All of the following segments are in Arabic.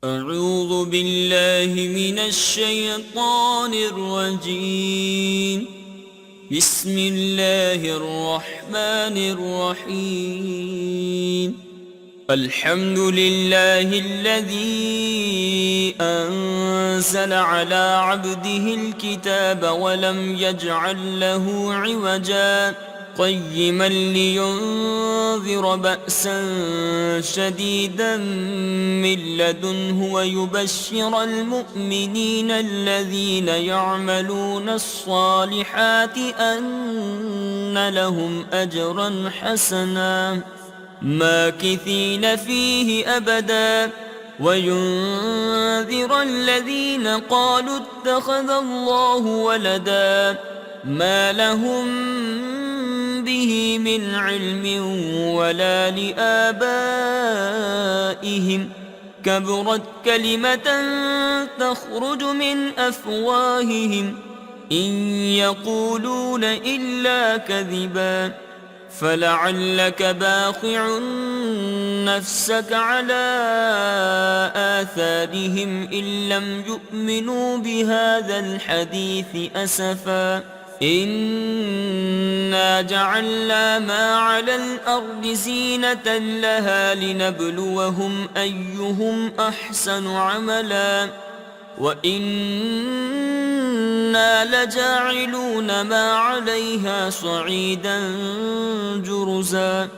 أعوذ بالله من الشيطان الرجيم. بسم الله الرحمن الرحيم. الحمد لله الذي أنزل على عبده الكتاب ولم يجعل له عوجا قيما لينذر بأسا شديدا من لدنه ويبشر المؤمنين الذين يعملون الصالحات أن لهم أجرا حسنا ماكثين فيه أبدا وينذر الذين قالوا اتخذ الله ولدا ما لهم به من علم ولا لآبائهم كبرت كلمة تخرج من أفواههم إن يقولون إلا كذبا فلعلك باخع نفسك على آثارهم إن لم يؤمنوا بهذا الحديث أسفا إنا جعلنا ما على الأرض زينة لها لنبلوهم أيهم أحسن عملا وإنا لجاعلون ما عليها صعيدا جرزا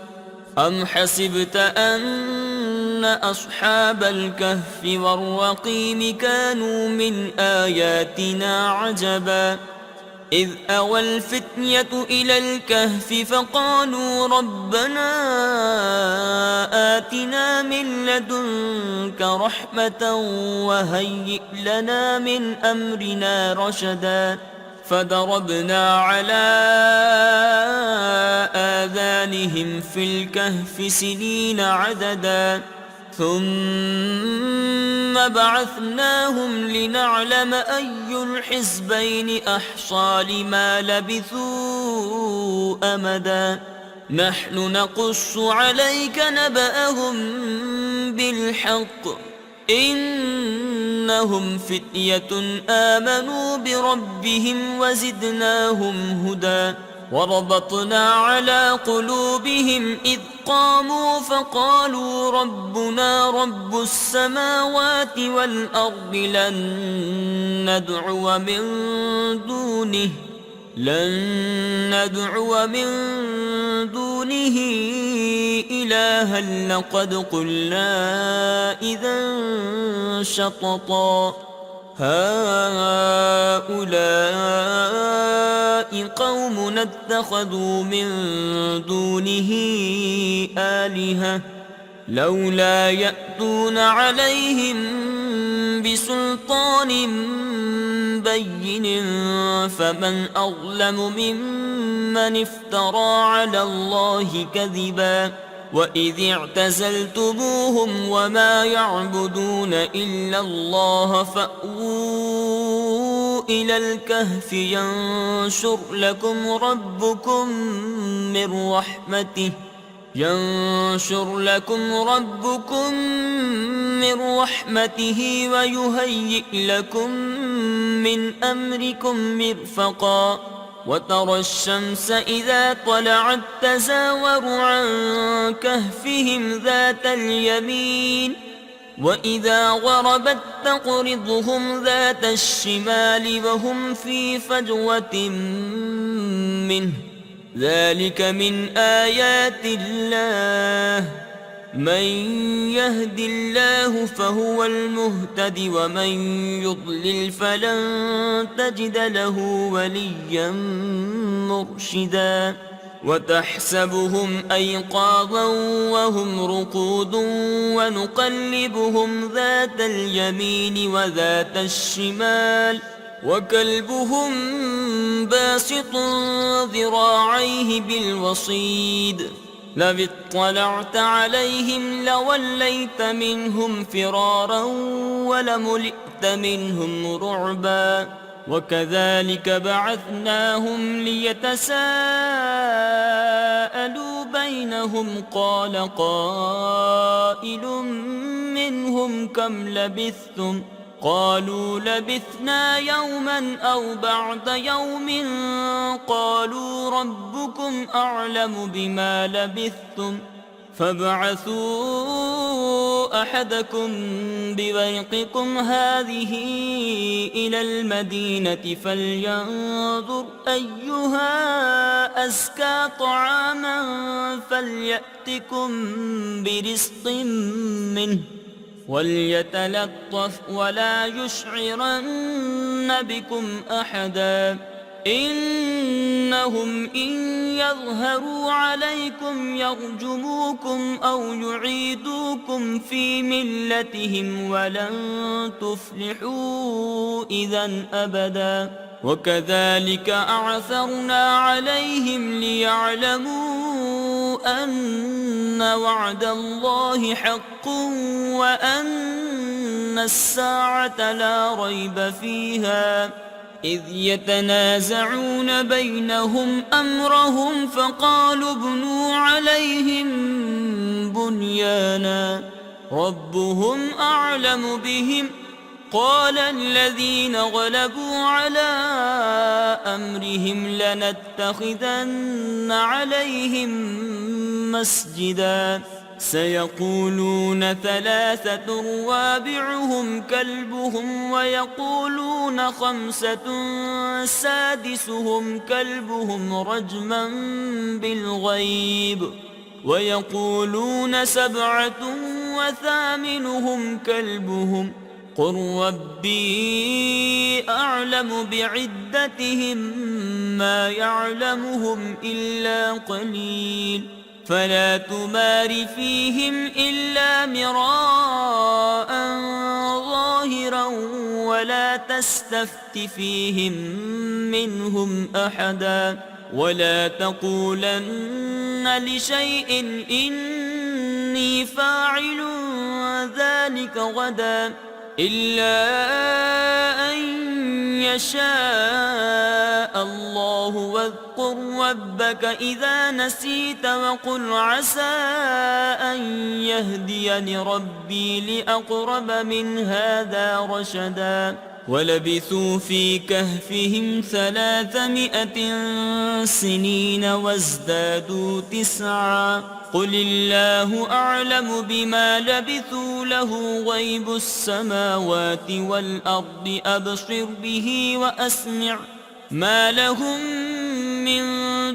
أم حسبت أن أصحاب الكهف والرقيم كانوا من آياتنا عجبا إذ أوى الفتية إلى الكهف فقالوا ربنا آتنا من لدنك رحمة وهيئ لنا من أمرنا رشدا فضربنا على آذانهم في الكهف سنين عددا ثم بعثناهم لنعلم أي الحزبين أحصى لما لبثوا أمدا نحن نقص عليك نبأهم بالحق إنهم فتية آمنوا بربهم وزدناهم هدى وربطنا على قلوبهم إذ قاموا فقالوا ربنا رب السماوات والأرض لن ندعو من دونه إلها لقد قلنا إذا شططا هؤلاء قوم اتخذوا من دونه آلهة لولا يأتون عليهم بسلطان بين فمن أظلم ممن افترى على الله كذبا وإذ اعتزلتموهم وما يعبدون إلا الله فأووا إلى الكهف ينشر لكم ربكم من رحمته ويهيئ لكم من أمركم مرفقا وترى الشمس إذا طلعت تزاور عن كهفهم ذات اليمين وإذا غربت تقرضهم ذات الشمال وهم في فجوة منه ذلك من آيات الله من يهد الله فهو المهتد ومن يضلل فلن تجد له وليا مرشدا وتحسبهم أيقاظا وهم رقود ونقلبهم ذات اليمين وذات الشمال وكلبهم باسط ذراعيه بالوصيد لو اطلعت عليهم لوليت منهم فرارا ولملئت منهم رعبا وكذلك بعثناهم ليتساءلوا بينهم قال قائل منهم كم لبثتم قالوا لبثنا يوما أو بعض يوم قالوا ربكم أعلم بما لبثتم فابعثوا أحدكم بورقكم هذه إلى المدينة فلينظر أيها أزكى طعاما فليأتكم برزق منه وليتلطف ولا يشعرن بكم أحدا إنهم إن يظهروا عليكم يرجموكم أو يعيدوكم في ملتهم ولن تفلحوا إذا أبدا وكذلك أعثرنا عليهم ليعلموا أن وعد الله حق وأن الساعة لا ريب فيها إذ يتنازعون بينهم أمرهم فقالوا ابنوا عليهم بنيانا ربهم أعلم بهم قال الذين غلبوا على أمرهم لنتخذن عليهم مسجدا سيقولون ثلاثة رابعهم كلبهم ويقولون خمسة سادسهم كلبهم رجما بالغيب ويقولون سبعة وثامنهم كلبهم قل ربي أعلم بعدتهم ما يعلمهم إلا قليل فلا تمار فيهم إلا مراء ظاهرا ولا تستفت فيهم منهم أحدا ولا تقولن لشيء إني فاعل ذلك غدا إلا أن يشاء الله واذكر ربك إذا نسيت وقل عسى أن يهديني ربي لأقرب من هذا رشدا ولبثوا في كهفهم 300 سنين وازدادوا 9 قل الله أعلم بما لبثوا له غيب السماوات والأرض أبصر به وأسمع ما لهم من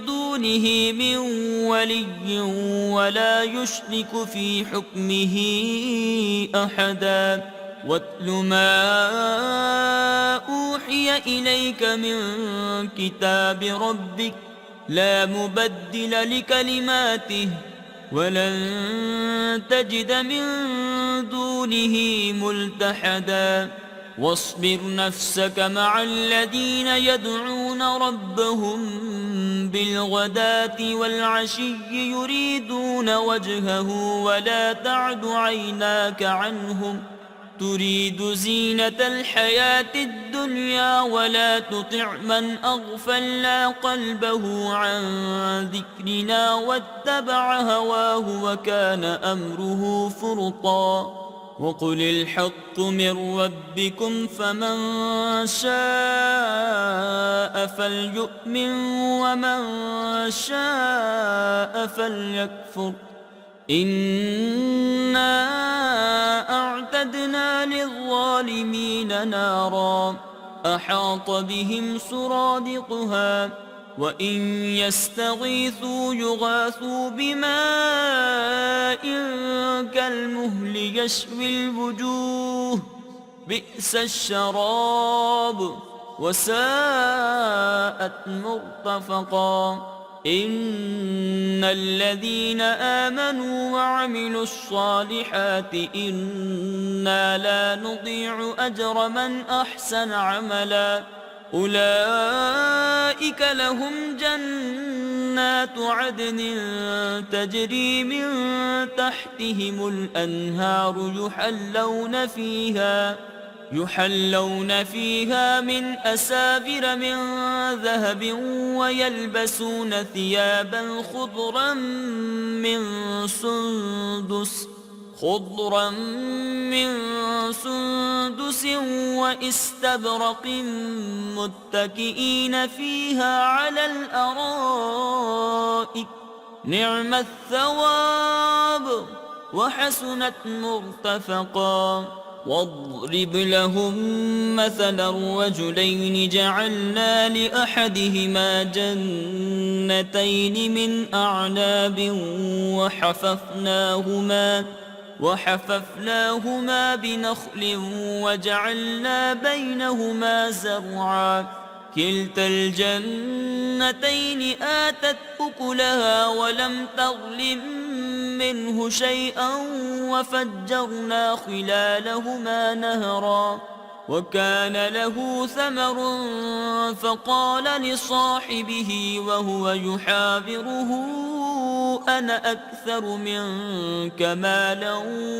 دونه من ولي ولا يشرك في حكمه أحدا واتل ما أوحي إليك من كتاب ربك لا مبدل لكلماته ولن تجد من دونه ملتحدا واصبر نفسك مع الذين يدعون ربهم بالغداة والعشي يريدون وجهه ولا تعد عيناك عنهم تريد زينة الحياة الدنيا ولا تطع من أغفلنا قلبه عن ذكرنا واتبع هواه وكان أمره فرطا وقل الحق من ربكم فمن شاء فليؤمن ومن شاء فليكفر إنا أعتدنا للظالمين نارا أحاط بهم سرادقها وإن يستغيثوا يغاثوا بماء كالمهل يشوي الوجوه بئس الشراب وساءت مرتفقا إن الذين آمنوا وعملوا الصالحات إنا لا نضيع أجر من أحسن عملا أولئك لهم جنات عدن تجري من تحتهم الأنهار يحلون فيها من أساور من ذهب ويلبسون ثيابا خضرا من سندس خضرا من سندس وإستبرق متكئين فيها على الأرائك نعم الثواب وحسنت مرتفقا واضرب لهم مثلا الرجلين جعلنا لأحدهما جنتين من أعناب وحففناهما بنخل وجعلنا بينهما زرعا كلتا الجنتين آتت أكلها ولم تظلم منه شيئا وفجرنا خلالهما نهرا وكان له ثمر فقال لصاحبه وهو يحاوره أنا أكثر منك مالا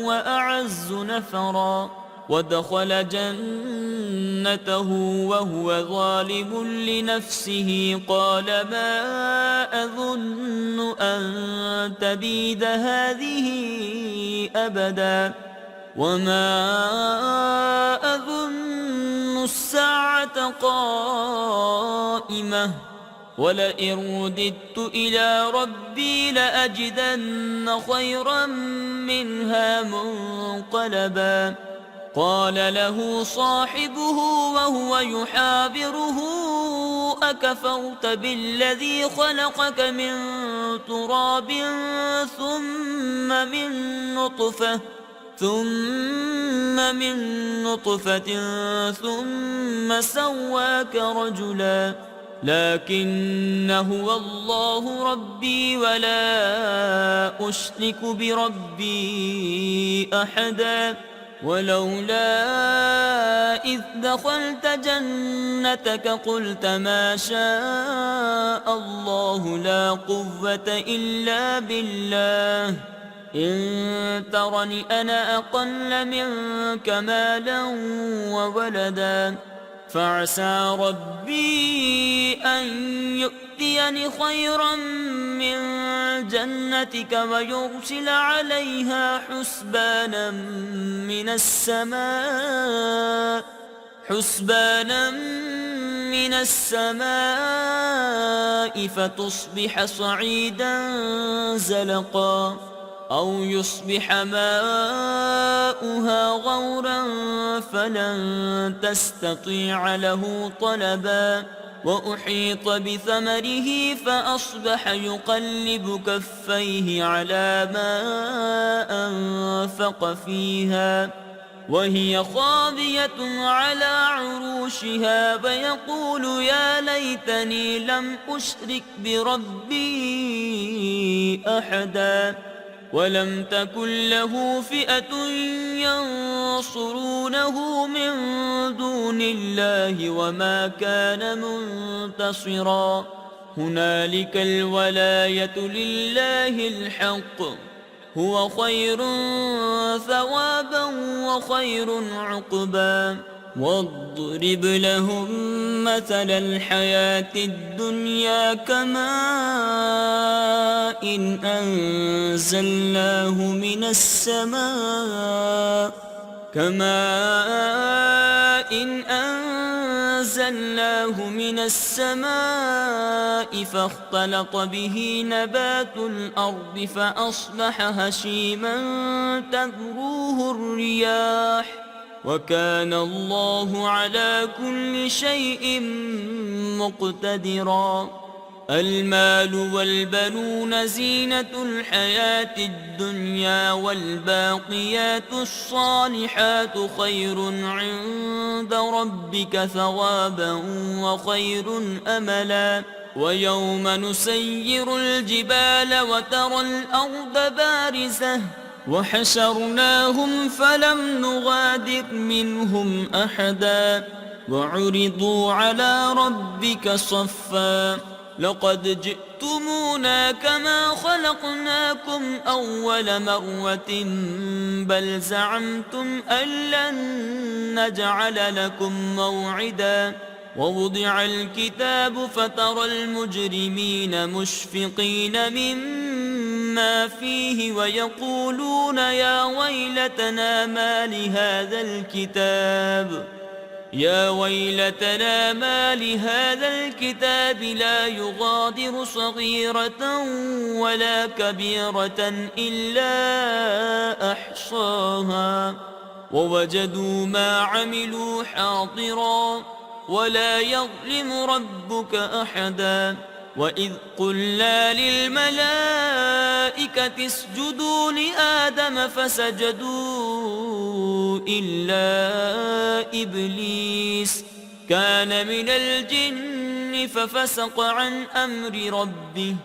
وأعز نفرا ودخل جنته وهو ظالم لنفسه قال ما أظن أن تبيد هذه أبدا وما أظن الساعة قائمة ولئن رددت إلى ربي لأجدن خيرا منها منقلبا قال له صاحبه وهو يحاوره أكفرت بالذي خلقك من تراب ثم من نطفة ثم سواك رجلا لكن هو الله ربي ولا أشرك بربي أحدا ولولا إذ دخلت جنتك قلت ما شاء الله لا قوة إلا بالله إن ترني أنا أقل منك مالا وولدا فعسى ربي أن يؤتيني خيرا من جنتك ويرسل عليها حسبانا من السماء فتصبح صعيدا زلقا أو يصبح ماؤها غورا فلن تستطيع له طلبا وأحيط بثمره فأصبح يقلب كفيه على ما أنفق فيها وهي خاوية على عروشها ويقول يا ليتني لم أشرك بربي أحدا ولم تكن له فئة ينصرونه من دون الله وما كان منتصرا هنالك الولاية لله الحق هو خير ثوابا وخير عقبا واضرب لهم مثل الحياة الدنيا كماء أنزلناه من السماء فاختلط به نبات الأرض فأصبح هشيما تذروه الرياح وكان الله على كل شيء مقتدرا المال والبنون زينة الحياة الدنيا والباقيات الصالحات خير عند ربك ثوابا وخير أملا ويوم نسير الجبال وترى الأرض بارزة وحشرناهم فلم نغادر منهم أحدا وعرضوا على ربك صفا لقد جئتمونا كما خلقناكم أول مرة بل زعمتم أن لن نجعل لكم موعدا ووضع الكتاب فترى المجرمين مشفقين مما ما فيه ويقولون يا ويلتنا ما لهذا الكتاب لا يغادر صغيرة ولا كبيرة إلا أحصاها ووجدوا ما عملوا حاضرا ولا يظلم ربك أحدا. وإذ قلنا للملائكة اسجدوا لآدم فسجدوا إلا إبليس كان من الجن ففسق عن أمر ربه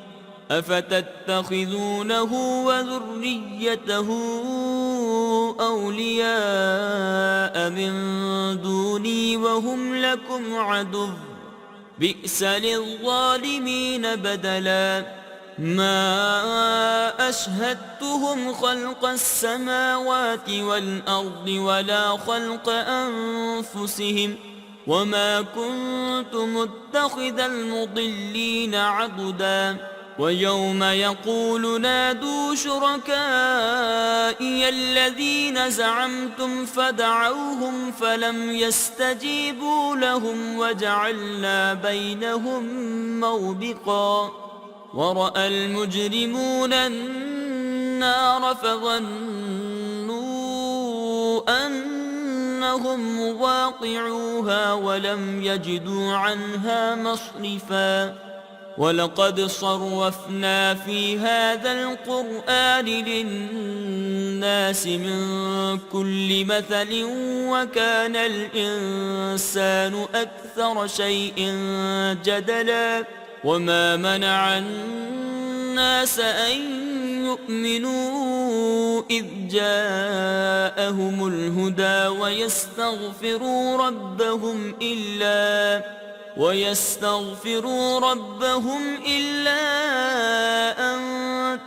أفتتخذونه وذريته أولياء من دوني وهم لكم عدو بئس للظالمين بدلا. ما أشهدتهم خلق السماوات والأرض ولا خلق أنفسهم وما كنت متخذ المضلين عضدا. ويوم يقول نادوا شركائي الذين زعمتم فدعوهم فلم يستجيبوا لهم وجعلنا بينهم موبقا. ورأى المجرمون النار فظنوا أنهم مواقعوها ولم يجدوا عنها مصرفا. ولقد صرفنا في هذا القرآن للناس من كل مثل وكان الإنسان أكثر شيء جدلا. وما منع الناس أن يؤمنوا إذ جاءهم الهدى ويستغفروا ربهم إلا أن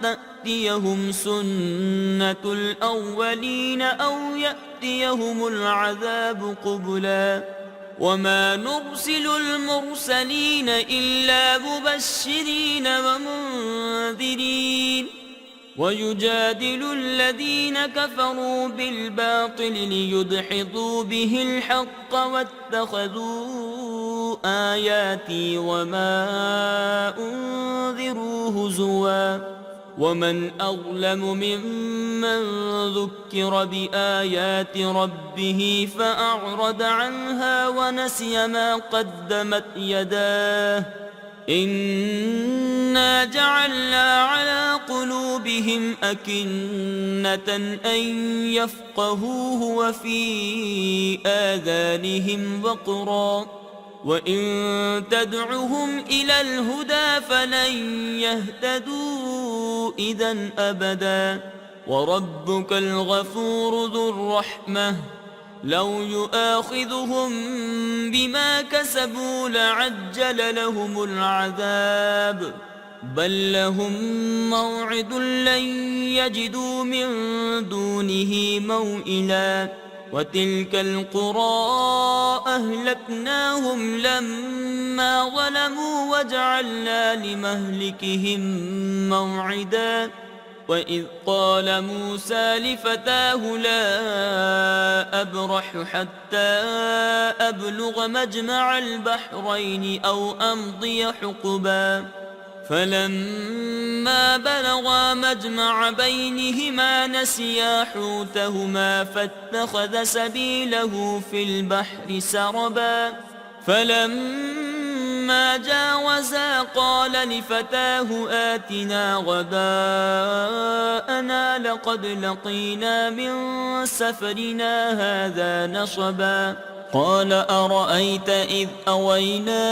تأتيهم سنة الأولين أو يأتيهم العذاب قبلا. وما نرسل المرسلين إلا مبشرين ومنذرين ويجادل الذين كفروا بالباطل ليدحضوا به الحق واتخذوا آياتي وما أنذروا هزوا. ومن أظلم ممن ذكر بآيات ربه فأعرض عنها ونسي ما قدمت يداه إنا جعلنا على قلوبهم أكنة أن يفقهوه وفي آذانهم وقرا وإن تدعهم إلى الهدى فلن يهتدوا إذا أبدا. وربك الغفور ذو الرحمة لو يؤاخذهم بما كسبوا لعجل لهم العذاب بل لهم موعد لن يجدوا من دونه موئلا. وتلك القرى أهلكناهم لما ظلموا وجعلنا لمهلكهم موعدا. وإذ قال موسى لفتاه لا أبرح حتى أبلغ مجمع البحرين أو أمضي حقبا فلما بلغا مجمع بينهما نسيا حوتهما فاتخذ سبيله في البحر سربا. فلما جاوزا قال لفتاه آتنا غداءنا لقد لقينا من سفرنا هذا نصبا. قال أرأيت إذ أوينا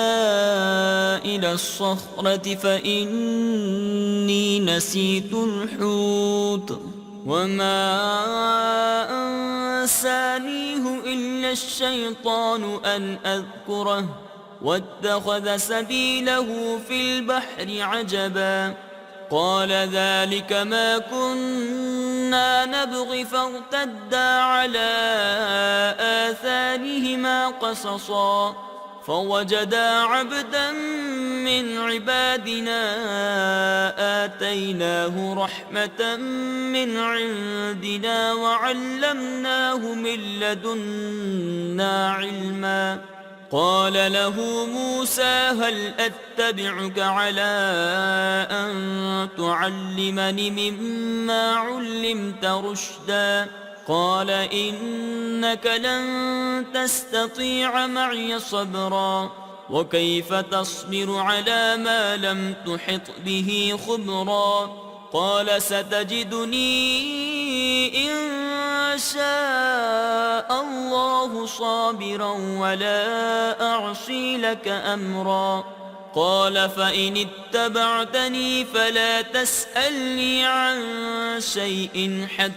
إلى الصخرة فإني نسيت الحوت وما أنسانيه إلا الشيطان أن أذكره واتخذ سبيله في البحر عجبا. قال ذلك ما كنا نبغي فارتدا على آثارهما قصصا فوجدا عبدا من عبادنا آتيناه رحمة من عندنا وعلمناه من لدنا علما. قال له موسى هل أتبعك على أن تعلمني مما علمت رشدا؟ قال إنك لن تستطيع معي صبرا وكيف تصبر على ما لم تحط به خبرا؟ قال ستجدني إن شاء الله صابرا ولا أعصي لك أمرا. قال فإن اتبعتني فلا تسألني عن شيء حتى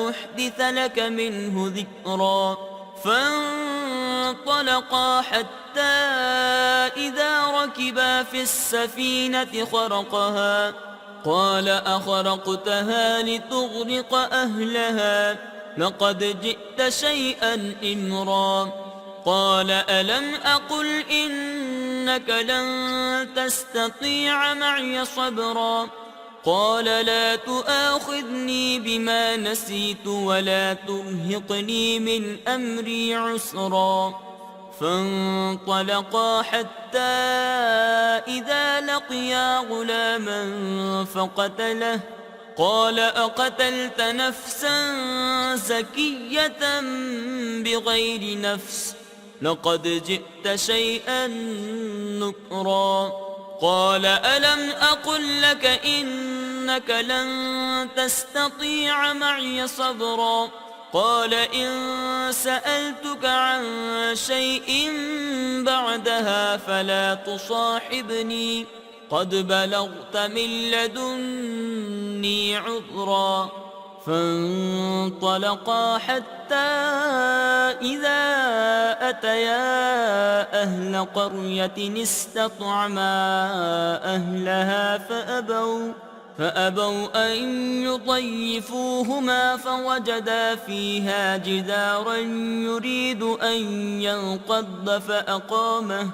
أحدث لك منه ذكرا. فانطلقا حتى إذا ركبا في السفينة خرقها قال أخرقتها لتغرق أهلها لقد جئت شيئا إمرا. قال ألم أقل إنك لن تستطيع معي صبرا؟ قال لا تؤاخذني بما نسيت ولا ترهقني من أمري عسرا. فانطلقا حتى إذا لقيا غلاما فقتله قال أقتلت نفسا زكية بغير نفس لقد جئت شيئا نكرا. قال ألم أقل لك إنك لن تستطيع معي صبرا؟ قال إن سألتك عن شيء بعدها فلا تصاحبني قد بلغت من لدني عذرا. فانطلقا حتى إذا أتيا أهل قرية استطعما أهلها فأبوا أن يضيفوهما فوجدا فيها جدارا يريد أن ينقض فأقامه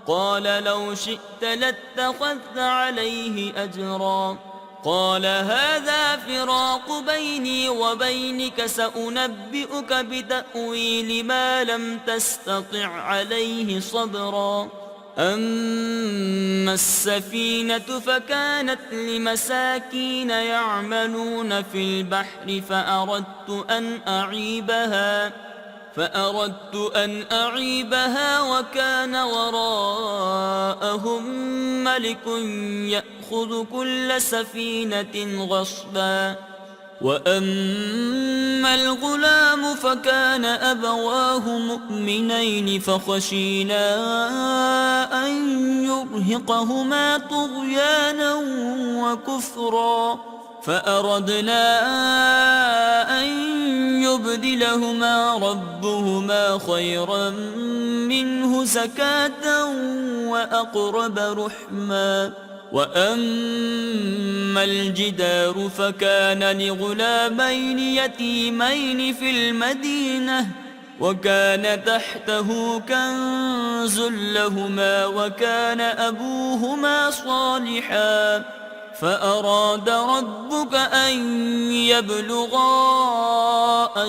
قال لو شئت لاتخذت عليه أجرا. قال هذا فراق بيني وبينك سأنبئك بتأويل ما لم تستطع عليه صبرا. أما السفينة فكانت لمساكين يعملون في البحر فأردت أن أعيبها وكان وراءهم ملك يأخذ كل سفينة غصبا. وأما الغلام فكان أبواه مؤمنين فخشينا أن يرهقهما طغيانا وكفرا فأردنا أن يبدلهما ربهما خيرا منه زكاة وأقرب رحما. وأما الجدار فكان لغلامين يتيمين في المدينة وكان تحته كنز لهما وكان أبوهما صالحا فأراد ربك أن يبلغا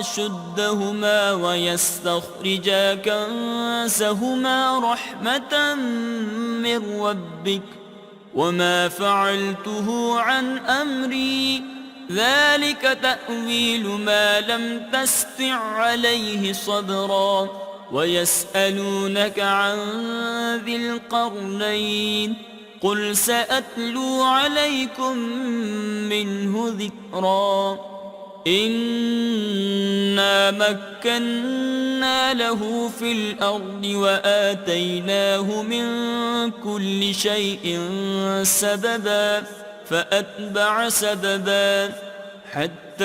أشدهما ويستخرجا كنزهما رحمة من ربك وما فعلته عن أمري ذلك تأويل ما لم تستع عليه صبرا. ويسألونك عن ذي القرنين قل سأتلو عليكم منه ذكرا. إنا مكنا له في الأرض وآتيناه من كل شيء سببا فأتبع سببا حتى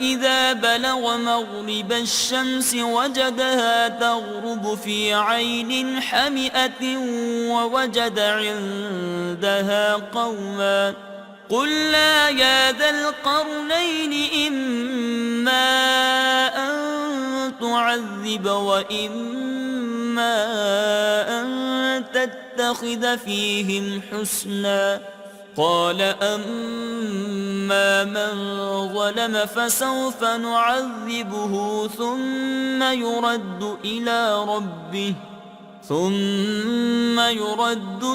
إذا بلغ مغرب الشمس وجدها تغرب في عين حمئة ووجد عندها قوما قلنا يا ذا القرنين إما أن تعذب وإما إما أن تتخذ فيهم حسنا. قال أما من ظلم فسوف نعذبه ثم يرد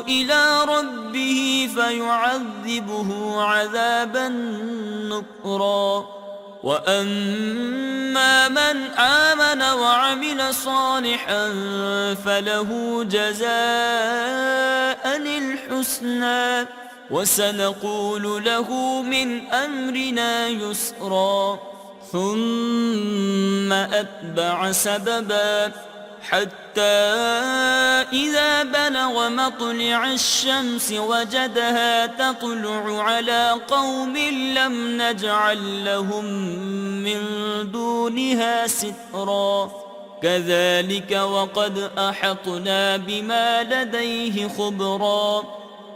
إلى ربه فيعذبه عذابا نكرا. وأما من آمن وعمل صالحا فله جزاء الحسنى وسنقول له من أمرنا يسرا. ثم أتبع سببا حتى إذا بلغ مطلع الشمس وجدها تطلع على قوم لم نجعل لهم من دونها سترا. كذلك وقد أحطنا بما لديه خبرا.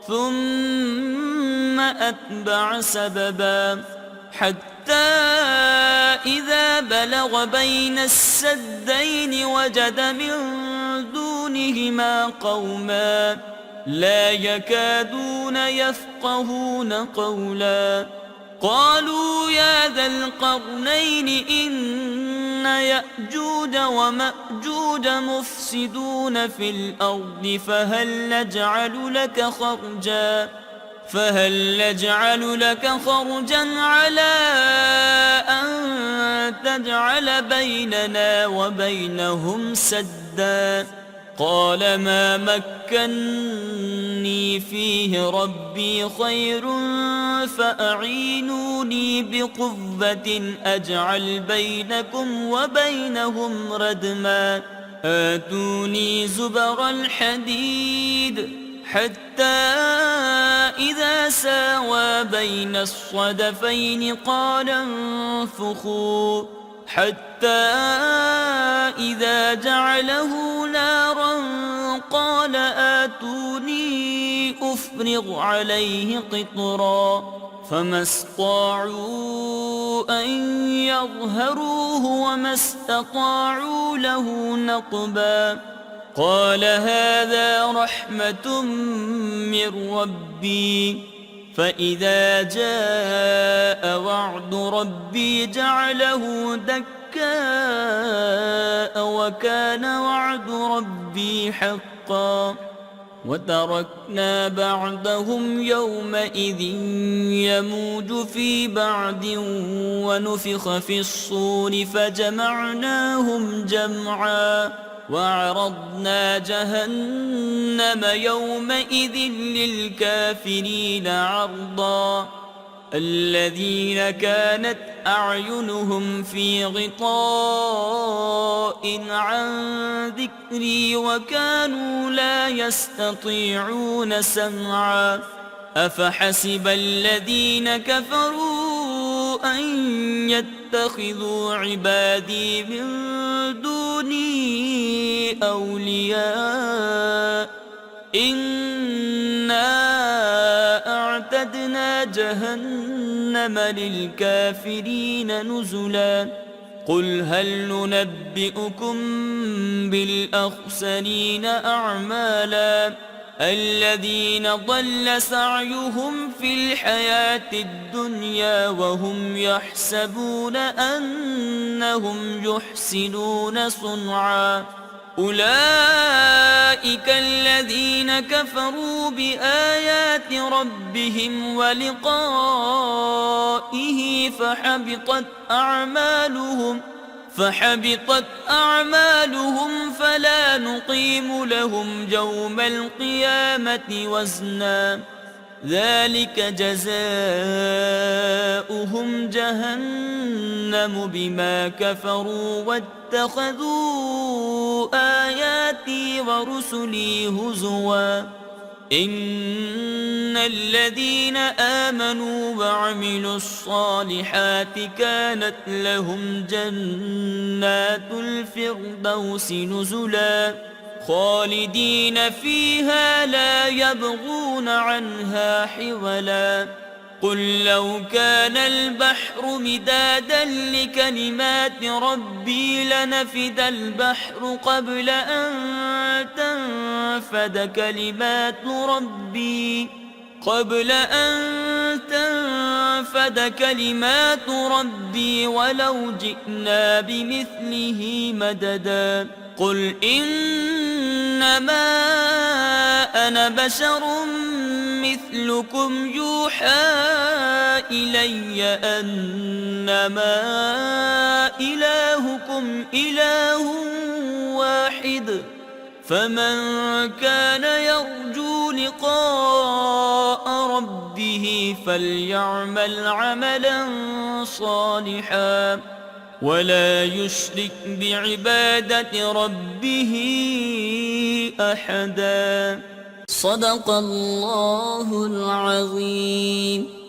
ثم أتبع سببا حتى إذا بلغ بين السدين وجد من دونهما قوما لا يكادون يفقهون قولا. قالوا يا ذا القرنين إن يأجوج ومأجوج مفسدون في الأرض فهل نجعل لك خرجا على أن تجعل بيننا وبينهم سدا. قال ما مكني فيه ربي خير فأعينوني بقوة أجعل بينكم وبينهم ردما. آتوني زبر الحديد حتى إذا ساوى بين الصدفين قال انفخوا حتى إذا جعله نارا قال آتوني أفرغ عليه قطرا. فما استطاعوا أن يظهروه وما استطاعوا له نقبا. قال هذا رحمة من ربي فإذا جاء وعد ربي جعله دكاء وكان وعد ربي حقا. وتركنا بعضهم يومئذ يموج في بعض ونفخ في الصور فجمعناهم جمعا. وعرضنا جهنم يومئذ للكافرين عرضا. الذين كانت أعينهم في غطاء عن ذكري وكانوا لا يستطيعون سمعا. أفحسب الذين كفروا أن يتخذوا عبادي من دوني أولياء إنا أعتدنا جهنم للكافرين نزلا. قل هل ننبئكم بالأخسرين أعمالا الذين ضل سعيهم في الحياة الدنيا وهم يحسبون أنهم يحسنون صنعا. أولئك الذين كفروا بآيات ربهم ولقائه فحبطت أعمالهم فلا نقيم لهم يوم القيامة وزنا. ذلك جزاؤهم جهنم بما كفروا واتخذوا آياتي ورسلي هزوا. إن الذين آمنوا وعملوا الصالحات كانت لهم جنات الفردوس نزلا خالدين فيها لا يبغون عنها حولا. قل لو كان البحر مدادا لكلمات ربي لنفد البحر قبل أن تنفد كلمات ربي ولو جئنا بمثله مددا قل إنما أنا بشر مثلكم يوحى إلي أنما إلهكم إله واحد فمن كان يرجو لقاء ربه فليعمل عملا صالحا ولا يشرك بعبادة ربه أحدا. صدق الله العظيم.